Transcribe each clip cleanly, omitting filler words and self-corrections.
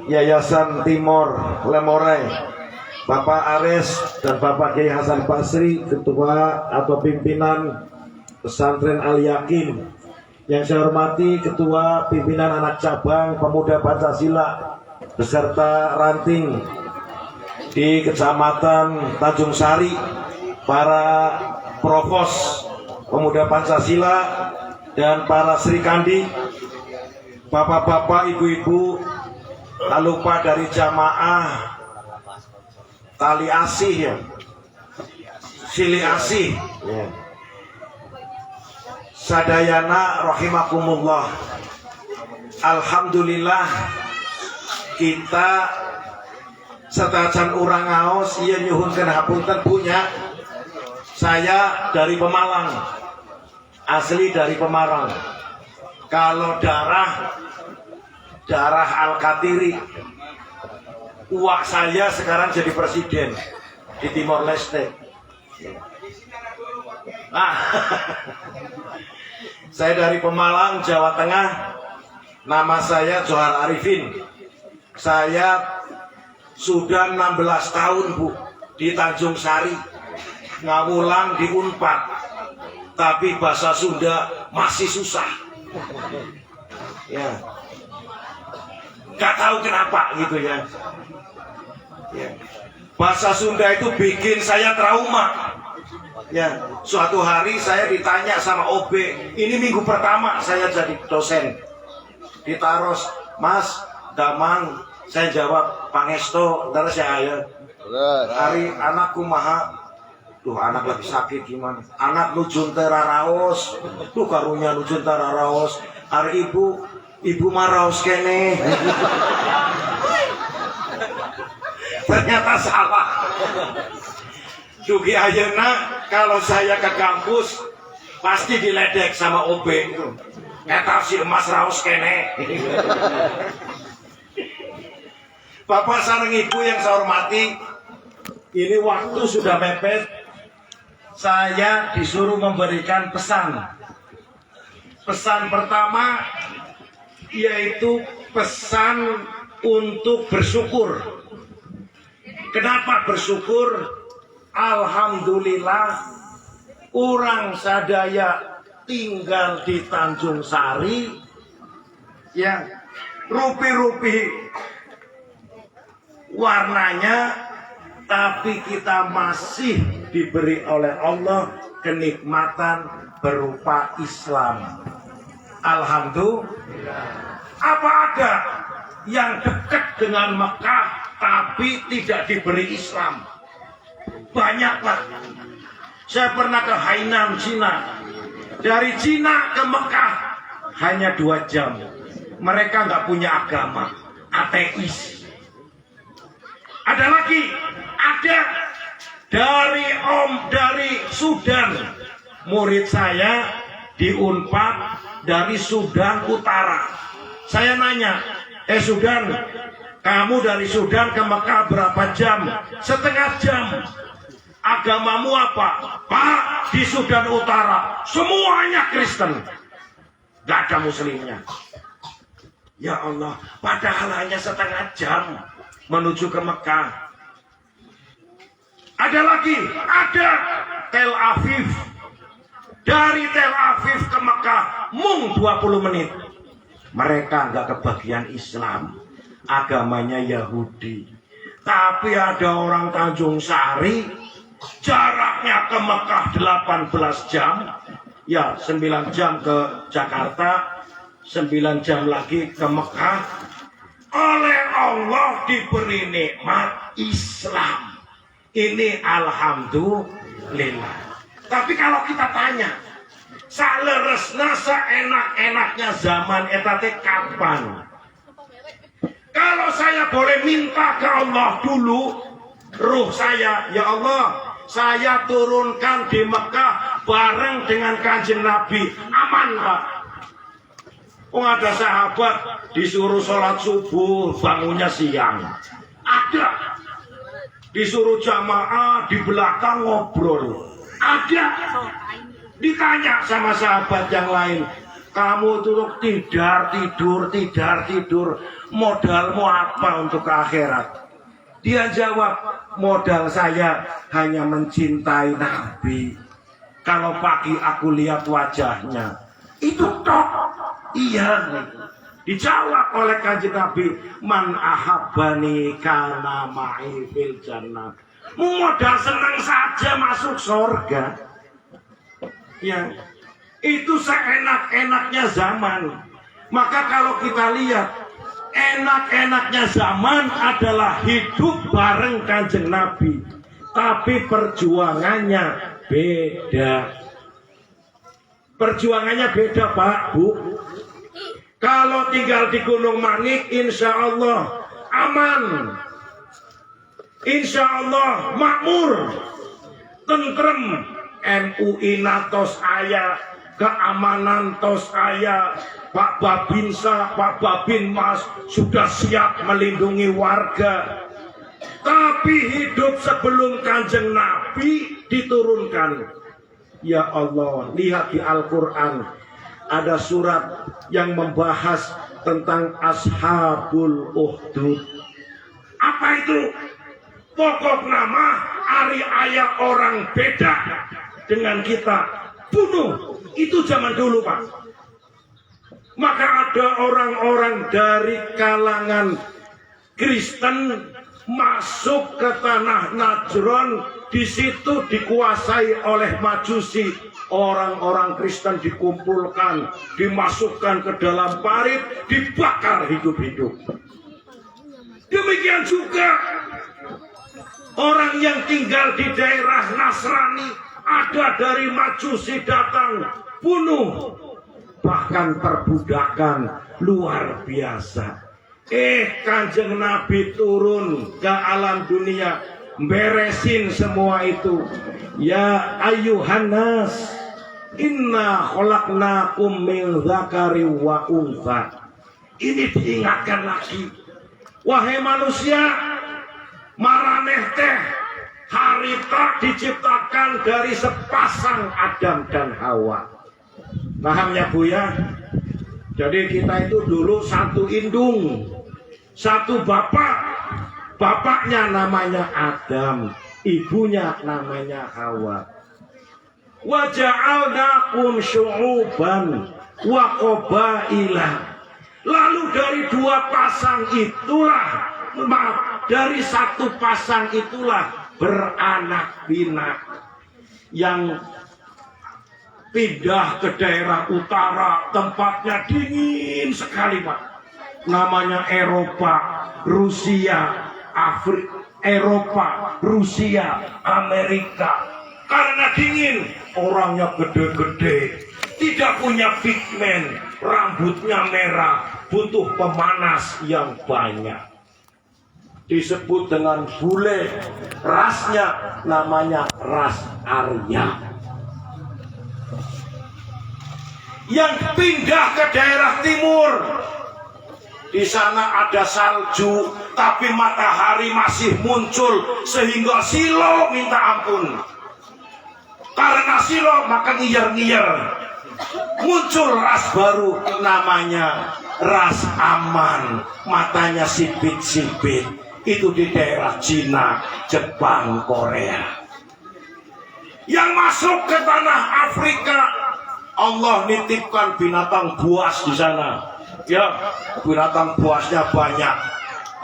Yayasan Timor Lemore, Bapak Aris dan Bapak Kiai Hasan Basri, Ketua atau Pimpinan Pesantren Al Yakin. Yang saya hormati Ketua Pimpinan Anak Cabang Pemuda Pancasila beserta ranting di Kecamatan Tanjung Sari, para Provos Pemuda Pancasila dan para Sri Kandi, bapak-bapak, ibu-ibu, tak lupa dari jamaah tali asih ya, sili asih ya. Sadayana rahimakumullah. Alhamdulillah kita setajan urang ngaos iya nyuhunkeun hapunten punya. Saya dari Pemalang, asli dari Pemalang. Kalau darah Al-Katiri, uak saya sekarang jadi presiden di Timor Leste. Saya dari Pemalang, Jawa Tengah. Nama saya Johar Arifin. Saya sudah 16 tahun Bu di Tanjung Sari, ngawulang di Unpad, tapi bahasa Sunda masih susah. Ya, nggak tahu kenapa gitu ya. Bahasa Sunda itu bikin saya trauma. Ya, suatu hari saya ditanya sama OB, ini minggu pertama saya jadi dosen. Ditaros, Mas, Damang, saya jawab Pangesto, terus saya hari anakku maha. Tuh anak lagi sakit gimana? Anak nujun teraraos, tuh karunya nujun teraraos. Hari ibu maraos kene. Ternyata salah. Dugi ayeuna kalau saya ke kampus pasti diledek sama OB itu. Kata si emas raos kene. Bapak sareng ibu yang saya hormati, ini waktu sudah mepet. Saya disuruh memberikan pesan. Pesan pertama yaitu pesan untuk bersyukur. Kenapa bersyukur? Alhamdulillah orang sadaya tinggal di Tanjung Sari ya, rupi-rupi warnanya, tapi kita masih diberi oleh Allah kenikmatan berupa Islam. Alhamdulillah. Apa ada yang dekat dengan Mekah tapi tidak diberi Islam? Banyaklah. Saya pernah ke Hainan, Cina. Dari Cina ke Mekah hanya 2 jam. Mereka nggak punya agama, ateis. Ada lagi, ada dari Sudan, murid saya di Unpad dari Sudan Utara. Saya nanya, Sudan, kamu dari Sudan ke Mekah berapa jam? 1/2 jam. Agamamu apa? Pak, di Sudan Utara semuanya Kristen, gak ada muslimnya. Ya Allah, padahal hanya 1/2 jam menuju ke Mekah. Ada lagi, ada Tel Aviv. Dari Tel Aviv ke Mekah mung 20 menit. Mereka nggak kebagian Islam, agamanya Yahudi. Tapi ada orang Tanjung Sari, jaraknya ke Mekah 18 jam. Ya, 9 jam ke Jakarta, 9 jam lagi ke Mekah. Oleh Allah diberi nikmat Islam. Ini alhamdulillah. Tapi kalau kita tanya, saleresna seenak-enaknya zaman etate kapan? Kalau saya boleh minta ke Allah dulu, ruh saya, ya Allah, saya turunkan di Mekah bareng dengan Kanjeng Nabi, aman Pak? Oh, ada sahabat disuruh sholat subuh, bangunnya siang. Ada. Disuruh jamaah di belakang ngobrol. Ada. Ditanya sama sahabat yang lain, kamu tuh tidur. modalmu apa untuk ke akhirat? Dia jawab, modal saya hanya mencintai Nabi. Kalau pagi aku lihat wajahnya, itu tok. Iya. Dijawab oleh kanjeng Nabi, man ahabbani kana ma'i fil jannah. Modal senang saja masuk surga. Ya, itu seenak-enaknya zaman. Maka kalau kita lihat, enak-enaknya zaman adalah hidup bareng kanjeng Nabi, tapi perjuangannya beda. Perjuangannya beda, Pak, Bu. Kalau tinggal di Gunung Manik, insya Allah aman, insya Allah makmur, tentrem. MUI natos aya, keamanan tos aya, Pak Babinsa, Pak Babinmas sudah siap melindungi warga. Tapi hidup sebelum kanjeng Nabi diturunkan. Ya Allah, lihat di Al-Quran ada surat yang membahas tentang Ashabul Ukhdud. Apa itu? Pokok nama ari ayah orang beda dengan kita, bunuh. Itu zaman dulu, Pak. Maka ada orang-orang dari kalangan Kristen masuk ke tanah Najran, di situ dikuasai oleh Majusi. Orang-orang Kristen dikumpulkan, dimasukkan ke dalam parit, dibakar hidup-hidup. Demikian juga orang yang tinggal di daerah Nasrani, ada dari Majusi datang, bunuh, bahkan perbudakan luar biasa. Kanjeng Nabi turun ke alam dunia, beresin semua itu. Ya ayyuhannas, inna khalaqnakum min dzakari wa untha. Ini diingatkan lagi, wahai manusia, maraneh teh harita diciptakan dari sepasang Adam dan Hawa. Paham ya Bu ya? Jadi kita itu dulu satu indung, satu bapak. Bapaknya namanya Adam, ibunya namanya Hawa. Wa ja'alnakum syu'uban wa qabaila. Lalu dari dua pasang itulah, dari satu pasang itulah beranak pinak. Yang pindah ke daerah utara, tempatnya dingin sekali, Pak. Namanya Eropa, Rusia, Afrika, Eropa, Rusia, Amerika. Karena dingin, orangnya gede-gede, tidak punya pigmen, rambutnya merah, butuh pemanas yang banyak. Disebut dengan bule, rasnya namanya ras Arya. Yang pindah ke daerah timur, di sana ada salju, tapi matahari masih muncul sehingga silo minta ampun. Karena silo maka ngiyar-ngiyar. Muncul ras baru namanya ras aman, matanya sipit-sipit. Itu di daerah Cina, Jepang, Korea. Yang masuk ke tanah Afrika, Allah nitipkan binatang buas di sana. Ya, binatang buasnya banyak,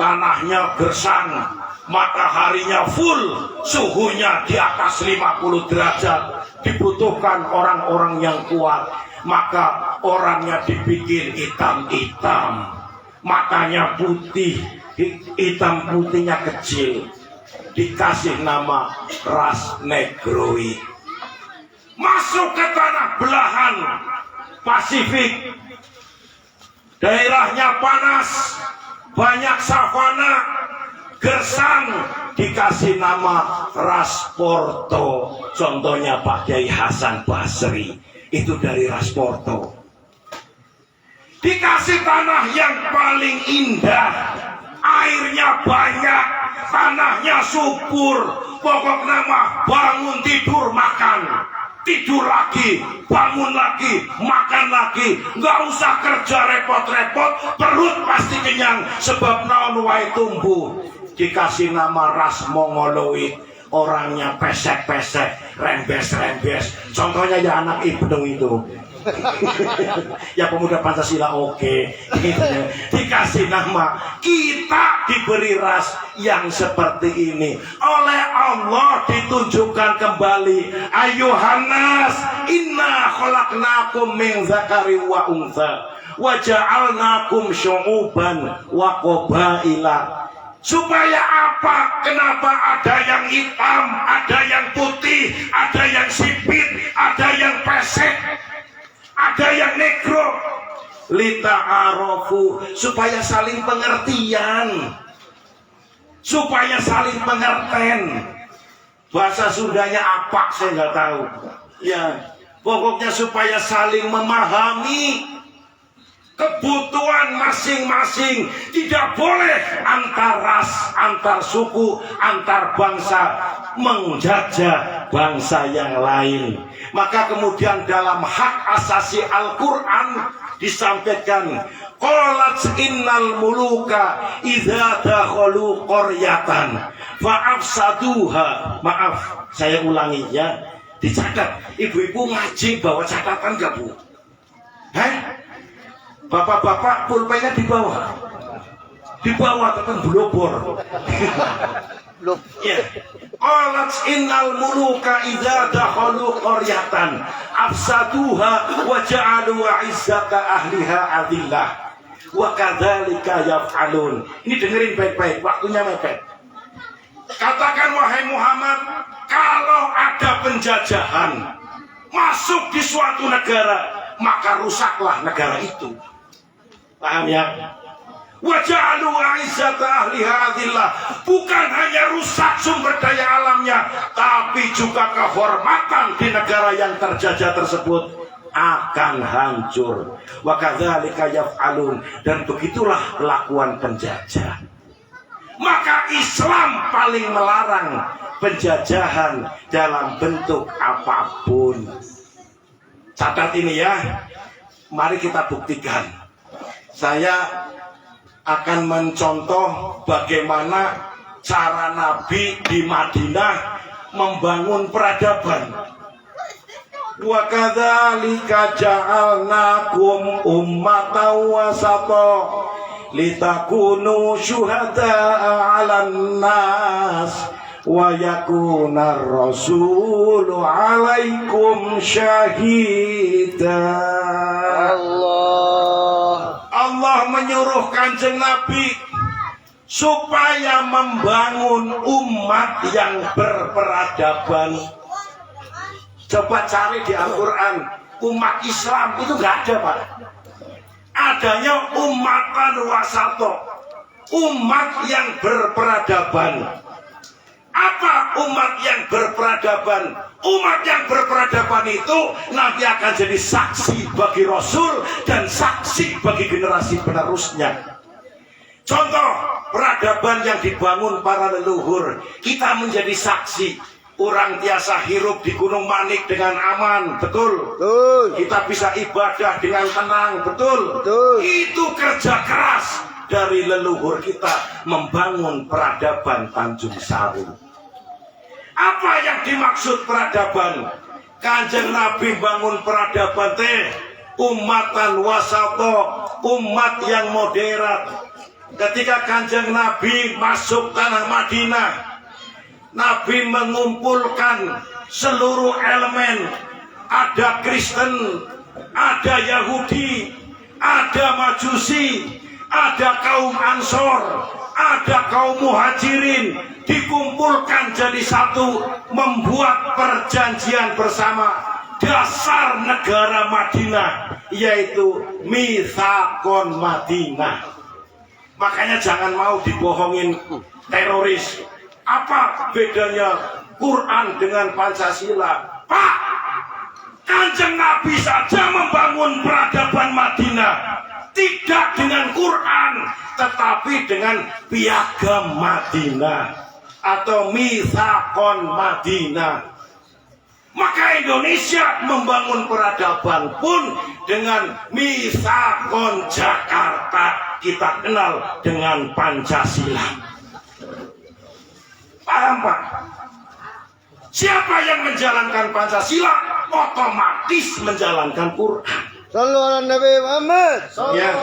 tanahnya gersang, mataharinya full, suhunya di atas 50 derajat. Dibutuhkan orang-orang yang kuat, maka orangnya dibikin hitam-hitam, matanya putih, hitam putihnya kecil, dikasih nama ras negroid. Masuk ke tanah belahan Pasifik, daerahnya panas, banyak savana, gersang, dikasih nama ras Porto. Contohnya Pak Kiai Hasan Basri, itu dari ras Porto. Dikasih tanah yang paling indah, airnya banyak, tanahnya subur, pokok nama bangun tidur makan. tidur lagi, bangun lagi, makan lagi, nggak usah kerja repot-repot, perut pasti kenyang, sebab naon wae tumbuh. Dikasih nama ras mongoloid, orangnya pesek-pesek, rembes-rembes. Contohnya ya anak Ibnu itu. Ya pemuda Pancasila oke. Gitu ya. Dikasih nama, kita diberi ras yang seperti ini oleh Allah, ditunjukkan kembali, ayuhannas inna khalaqnakum min zakari wa untha wa ja'alnakum syu'uban wa qabaila. Supaya apa? Kenapa ada yang hitam, ada yang putih, ada yang sipit, ada yang pesek, ada yang negro? Lita'arofu, supaya saling pengertian, supaya saling pengertian. Bahasa Sundanya apa saya nggak tahu. Ya, pokoknya supaya saling memahami kebutuhan masing-masing. Tidak boleh antar ras, antar suku, antar bangsa menjajah bangsa yang lain. Maka kemudian dalam hak asasi Al-Quran disampaikan, qalat innal muluka idza dakhalu qaryatan fa'afsaduha. Maaf, saya ulangi ya, dicatat. Ibu-ibu ngaji bawa catatan gak Bu? Bapak-bapak pulpennya di bawah. Di bawah tekan blobor. Ya. Qalat innal muluka idza dakhalu qaryatan afsaduha wa ja'alu 'izzata ahliha adillah wa kadzalika yaf'alun. Ini dengerin baik-baik, waktunya mepet. Katakan wahai Muhammad, kalau ada penjajahan masuk di suatu negara, maka rusaklah negara itu. Paham ya? Wa ja'alu 'izzata ahliha adillah. Bukan hanya rusak sumber daya alamnya, tapi juga kehormatan di negara yang terjajah tersebut akan hancur. Wa kadzalika yaf'alun. Dan begitulah kelakuan penjajah. Maka Islam paling melarang penjajahan dalam bentuk apapun. Catat ini ya. Mari kita buktikan. Saya akan mencontoh bagaimana cara Nabi di Madinah membangun peradaban. Wa kadzalika ja'alnakum ummatan wasata litakunu syuhada'a 'alan nas wa yakunar rasulu 'alaikum syahida. Allah menyuruh Kanjeng Nabi supaya membangun umat yang berperadaban. Coba cari di Al-Quran, umat Islam itu nggak ada Pak. Adanya umatan wasato, umat yang berperadaban. Apa umat yang berperadaban? Umat yang berperadaban itu nanti akan jadi saksi bagi Rasul dan saksi bagi generasi penerusnya. Contoh peradaban yang dibangun para leluhur, kita menjadi saksi. Orang biasa hirup di Gunung Manik dengan aman, betul? Betul. Kita bisa ibadah dengan tenang, betul? Betul. Itu kerja keras dari leluhur kita membangun peradaban Tanjung Saru. Apa yang dimaksud peradaban? Kanjeng Nabi bangun peradaban umatan wasato, umat yang moderat. Ketika Kanjeng Nabi masuk tanah Madinah, Nabi mengumpulkan seluruh elemen. Ada Kristen, ada Yahudi, ada Majusi, ada kaum Ansor, ada kaum Muhajirin, dikumpulkan jadi satu, membuat perjanjian bersama. Dasar negara Madinah, yaitu Mitsaqon Madinah. Makanya jangan mau dibohongin teroris. Apa bedanya Quran dengan Pancasila? Pak, Kanjeng Nabi saja membangun peradaban Madinah, tidak dengan Quran, tetapi dengan Piagam Madinah atau Mitsaqon Madinah. Maka Indonesia membangun peradaban pun dengan Misakon Jakarta, kita kenal dengan Pancasila. Paham Pak? Siapa yang menjalankan Pancasila otomatis menjalankan Quran. Sallu ala Nabi Muhammad. Ya.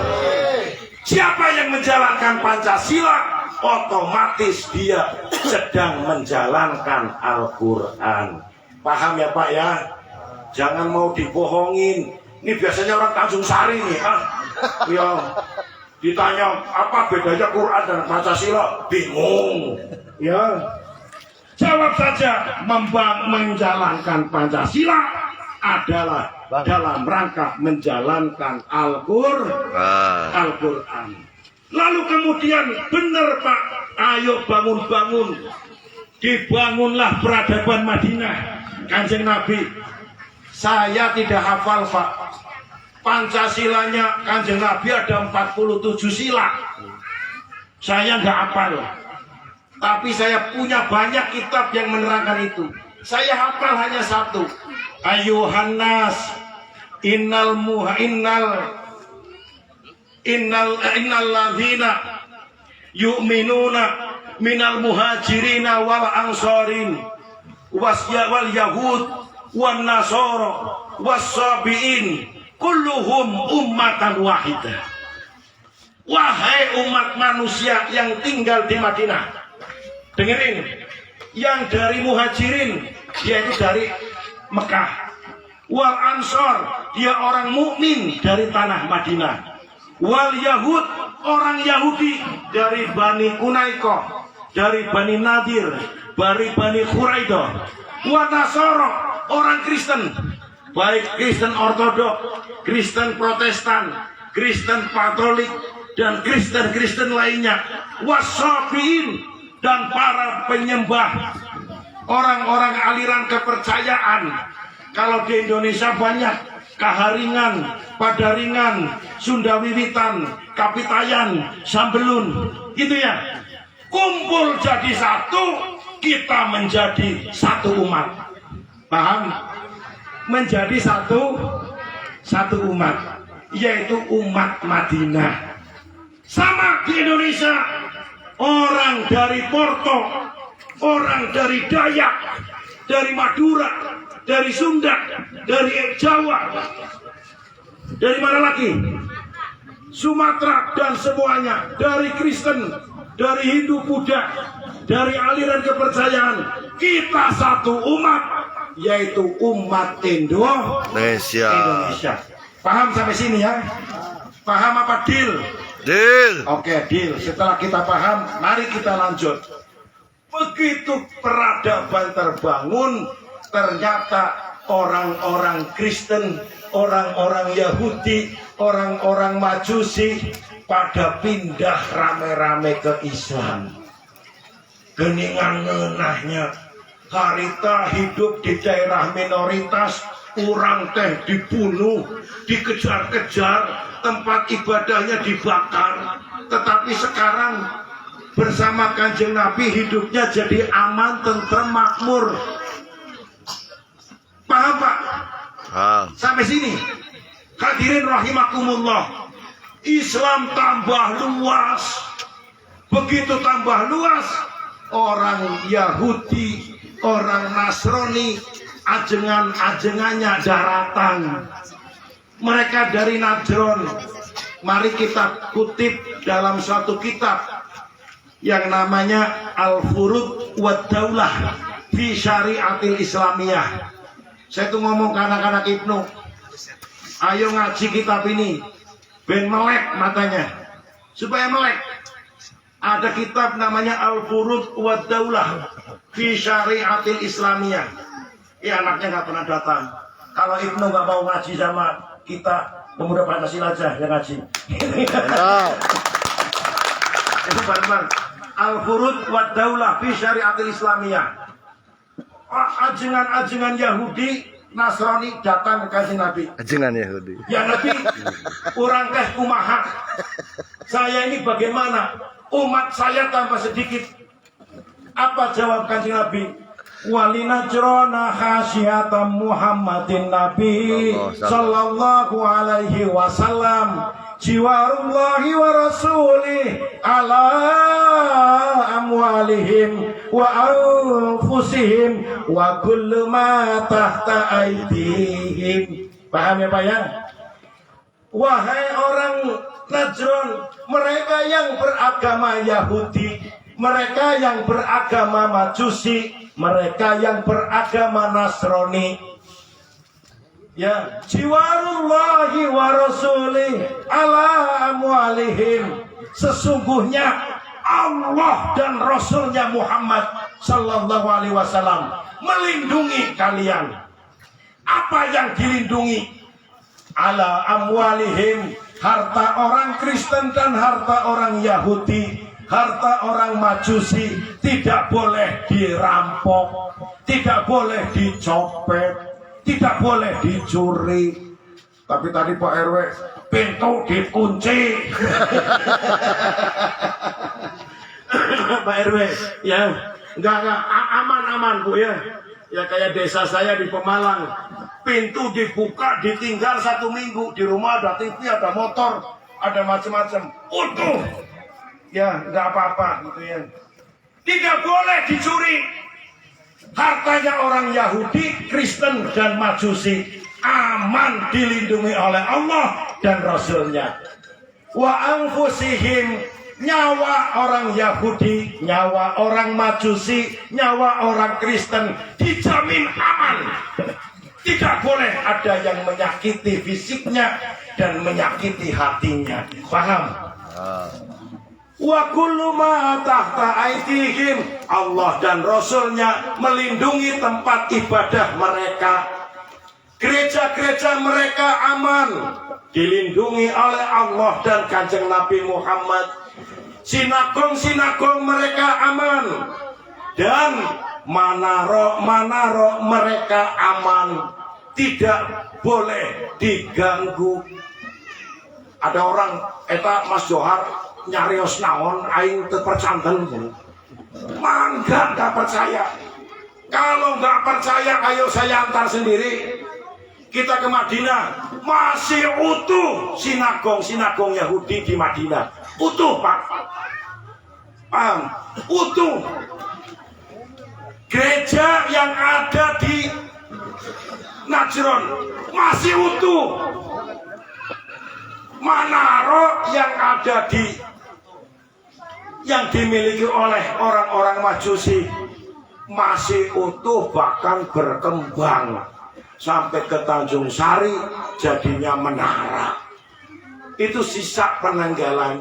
Siapa yang menjalankan Pancasila otomatis dia sedang menjalankan Al-Quran. Paham ya Pak ya? Jangan mau dibohongin. Ini biasanya orang Tanjung Sari nih, ya. Ditanya apa bedanya Quran dan Pancasila, bingung. Ya. Jawab saja, menjalankan Pancasila adalah dalam rangka menjalankan Al-Quran. Lalu kemudian benar Pak, ayo bangun-bangun. Dibangunlah peradaban Madinah. Kanjeng Nabi, saya tidak hafal Pak, Pancasilanya Kanjeng Nabi ada 47 sila. Saya nggak hafal, tapi saya punya banyak kitab yang menerangkan itu. Saya hafal hanya satu. Ayuhan nas, innal ladzina yu'minuna minal muhajirina wal ansarin wal yahud wan nasara was sabiin kulluhum ummatan wahidah. Wahai umat manusia yang tinggal di Madinah, dengerin, yang dari muhajirin yaitu dari Mekah, wal ansor dia orang mukmin dari tanah Madinah, wal yahud orang Yahudi dari Bani Kunaiko, dari Bani Nadir, dari Bani Quraidah, wa Nasara orang Kristen, baik Kristen Ortodok, Kristen Protestan, Kristen Katolik, dan Kristen lainnya, wasabiin dan para penyembah, orang-orang aliran kepercayaan. Kalau di Indonesia banyak Kaharingan, Padaringan, Sunda Wiwitan, Kapitayan, Sambelun, gitu ya. Kumpul jadi satu, kita menjadi satu umat. Paham? Menjadi satu umat, yaitu umat Madinah. Sama di Indonesia, orang dari Porto, orang dari Dayak, dari Madura, dari Sunda, dari Jawa, dari mana lagi? Sumatera dan semuanya, dari Kristen, dari Hindu, Buddha, dari aliran kepercayaan, kita satu umat, yaitu umat Indonesia. Paham sampai sini ya? Paham apa deal? Deal. Oke, deal. Setelah kita paham, mari kita lanjut. Begitu peradaban terbangun, ternyata orang-orang Kristen, orang-orang Yahudi, orang-orang Majusi pada pindah rame-rame ke Islam. Geningan ngenahnya, harita hidup di daerah minoritas, orang teh dibunuh, dikejar-kejar, tempat ibadahnya dibakar. Tetapi sekarang bersama Kanjeng Nabi hidupnya jadi aman, tentrem, makmur. Paham Pak? Sampai sini. Hadirin rahimakumullah. Islam tambah luas. Begitu tambah luas, orang Yahudi, orang Nasrani, ajengan-ajengannya daratan. Mereka dari Najron. Mari kita kutip dalam suatu kitab yang namanya Al-Furud wa Daulah fi Syariatil Islamiyah. Saya tuh ngomong ke anak-anak Ibnu, ayo ngaji kitab ini, ben melek matanya, supaya melek. Ada kitab namanya Al-Furud wa Daulah fi Syariatil Islamiyah. Ya anaknya nggak pernah datang. Kalau Ibnu nggak mau ngaji sama kita, pemuda Pancasila aja yang ngaji. Itu bareng-bareng. Al-Furud wa Daulah fi Syariatil Islamiyah. Ajengan-ajengan Yahudi, Nasrani datang ke Kanjeng Nabi. Ajengan Yahudi. Ya Nabi, orang teh kumaha. Saya ini bagaimana? Umat saya tambah sedikit. Apa jawab Kanjeng Nabi? walinajrona khasyatan Muhammadin Nabi sallallahu alaihi wasallam jiwarullahi wa rasulih ala amwalihim wa anfusihim wa kullu ma tahta aydihim. Paham ya Pak ya? Wahai orang Najron, mereka yang beragama Yahudi, mereka yang beragama Majusi, mereka yang beragama Nasrani, ya, jiwarullahi wa rasulih ala amwalihim, sesungguhnya Allah dan Rasulnya Muhammad sallallahu alaihi wasallam melindungi kalian. Apa yang dilindungi? Ala amwalihim, harta orang Kristen dan harta orang Yahudi, harta orang Majusi tidak boleh dirampok, tidak boleh dicopet, tidak boleh dicuri. Tapi tadi Pak RW, pintu dikunci. Pak RW, ya, enggak, aman Bu ya. Ya kayak desa saya di Pemalang, pintu dibuka, ditinggal 1 minggu, di rumah ada TV, ada motor, ada macam-macam, utuh. Ya, enggak apa-apa gitu ya. Tidak boleh dicuri. Hartanya orang Yahudi, Kristen dan Majusi aman, dilindungi oleh Allah dan Rasulnya. Wa anfusihim, nyawa orang Yahudi, nyawa orang Majusi, nyawa orang Kristen dijamin aman. Tidak boleh ada yang menyakiti fisiknya dan menyakiti hatinya. Paham? Wa kullu ma tahta aydihim, Allah dan Rasulnya melindungi tempat ibadah mereka. Gereja-gereja mereka aman, dilindungi oleh Allah dan Kanjeng Nabi Muhammad. Sinagog-sinagog mereka aman, dan manaro mereka aman, tidak boleh diganggu. Ada orang eta Mas Johar nyarios naon aing teu percanten. Mangga enggak percaya. Kalau enggak percaya ayo saya antar sendiri. Kita ke Madinah, masih utuh sinagog Yahudi di Madinah. Utuh Pak. Paham? Utuh. Gereja yang ada di Najron masih utuh. Manaro yang ada yang dimiliki oleh orang-orang Majusi masih utuh, bahkan berkembang sampai ke Tanjung Sari jadinya menara. Itu sisa peninggalan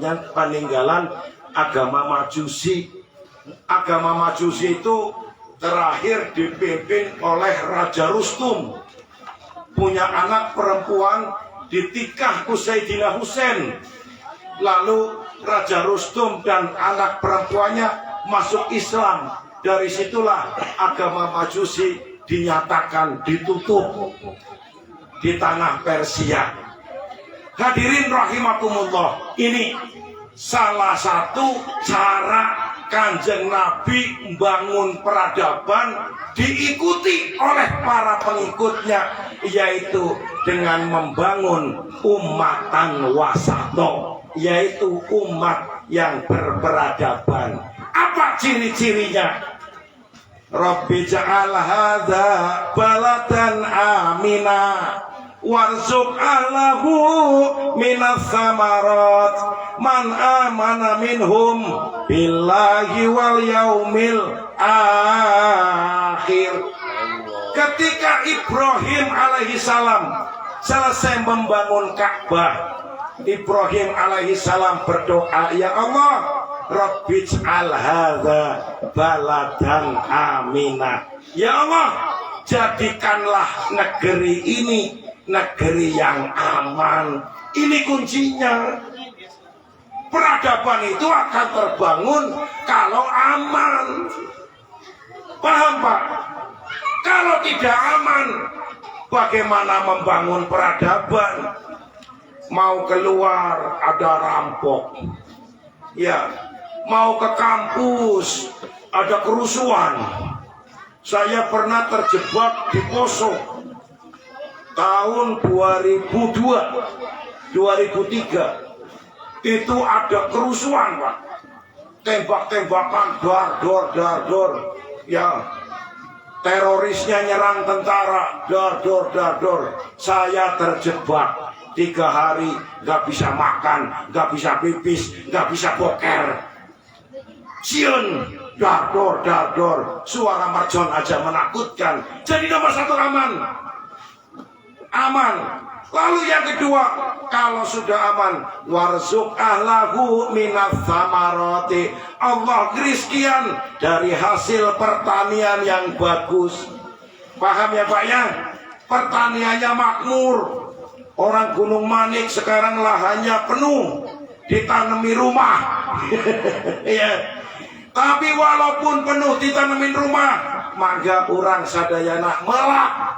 agama Majusi. Agama Majusi itu terakhir dipimpin oleh Raja Rustum, punya anak perempuan ditikah Sayyidina Husain. Lalu Raja Rustum dan anak perempuannya masuk Islam. Dari situlah agama Majusi dinyatakan ditutup di tanah Persia. Hadirin rahimakumullah, ini salah satu cara Kanjeng Nabi membangun peradaban diikuti oleh para pengikutnya, yaitu dengan membangun umatan wasato, yaitu umat yang berperadaban. Apa ciri-cirinya? Rabbi ja'al hadza baladan amina warzuq ahlahu minas samarat man amana minhum billahi wal yaumil akhir. Ketika Ibrahim alaihi salam selesai membangun Ka'bah, Ibrahim alaihi salam berdoa, ya Allah, Rabbij'al hadza baladan amina. Ya Allah, jadikanlah negeri ini negeri yang aman. Ini kuncinya. Peradaban itu akan terbangun kalau aman. Paham Pak? Kalau tidak aman, bagaimana membangun peradaban? Mau keluar ada rampok, ya. Mau ke kampus ada kerusuhan. Saya pernah terjebak di Poso tahun 2002, 2003. Itu ada kerusuhan, Pak. Tembak-tembakan, dar dor. Ya, terorisnya nyerang tentara, dar dor. Saya terjebak 3 hari, gak bisa makan, gak bisa pipis, gak bisa boker. Siun, dar dor. Suara mercon aja menakutkan. Jadi nomor 1 aman. Lalu yang kedua, kalau sudah aman, warzuk ahlahu minas samaroti, Allah rizkian dari hasil pertanian yang bagus. Paham ya Pak ya? Pertaniannya makmur. Orang Gunung Manik sekarang lahannya penuh, ditanami rumah. Ya. Tapi walaupun penuh ditanemin rumah, mangga orang sadayana melak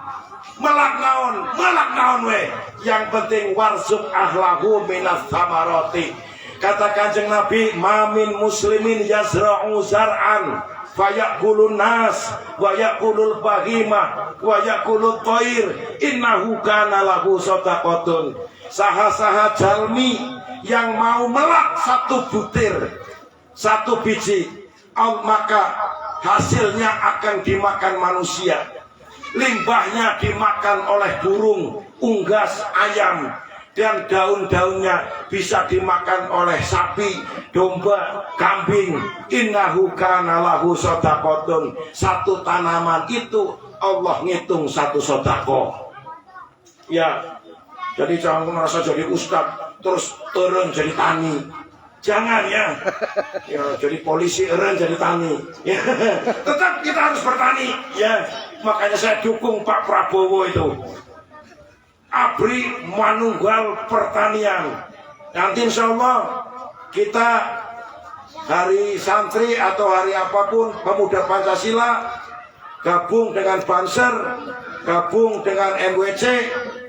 naon we. Yang penting warzuk ahlahu minas samaroti. Kata Kanjeng Nabi, mamin muslimin yazra'u zar'an fayakulun nas wa yakulul bahimah wa yakulul toir innahu kana lahu sodaqotun. Saha-saha jalmi yang mau melak 1 butir, 1 biji, maka hasilnya akan dimakan manusia, limbahnya dimakan oleh burung, unggas, ayam, dan daun-daunnya bisa dimakan oleh sapi, domba, kambing. Innahu kana lahu sodaqotun. 1 tanaman itu Allah ngitung 1 sodaqoh. Ya, jadi jangan merasa jadi ustad terus turun jadi tani. Jangan ya. Ya, jadi polisi jadi tani. Ya, tetap kita harus bertani. Ya, makanya saya dukung Pak Prabowo itu. Abri manunggal pertanian. Nanti insya Allah kita hari santri atau hari apapun pemuda Pancasila gabung dengan Banser, gabung dengan MWC,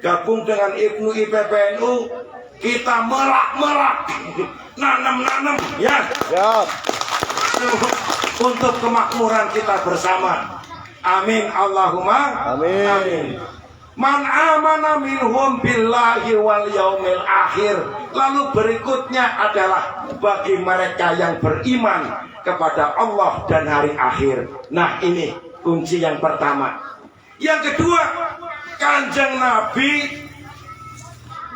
gabung dengan IPNU IPPNU, kita melak nanam ya. Untuk kemakmuran kita bersama. Amin Allahumma amin. Man amana minhum billahi wal yaumil akhir. Lalu berikutnya adalah bagi mereka yang beriman kepada Allah dan hari akhir. Nah, ini kunci yang pertama. Yang kedua, Kanjeng Nabi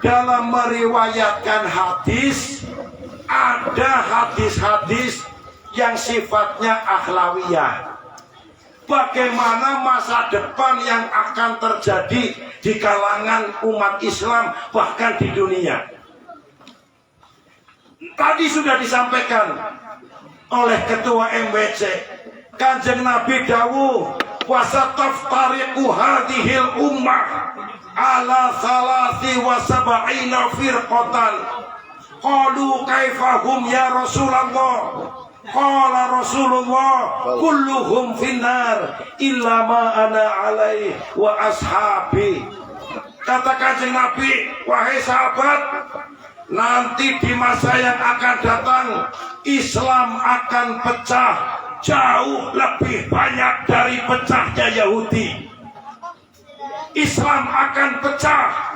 dalam meriwayatkan hadis, ada hadis-hadis yang sifatnya akhlawiyah. Bagaimana masa depan yang akan terjadi di kalangan umat Islam, bahkan di dunia. Tadi sudah disampaikan oleh Ketua MWC, Kanjeng Nabi dawuh, wasataftariqu hadhil ummah ala salasi wa sab'ina firqatan. Qalu kaifahum ya Rasulullah? Qala Rasulullah kulluhum finnar illa ma ana alaihi wa ashabi. Kata Kanjeng Nabi, wahai sahabat, nanti di masa yang akan datang Islam akan pecah jauh lebih banyak dari pecahnya Yahudi. Islam akan pecah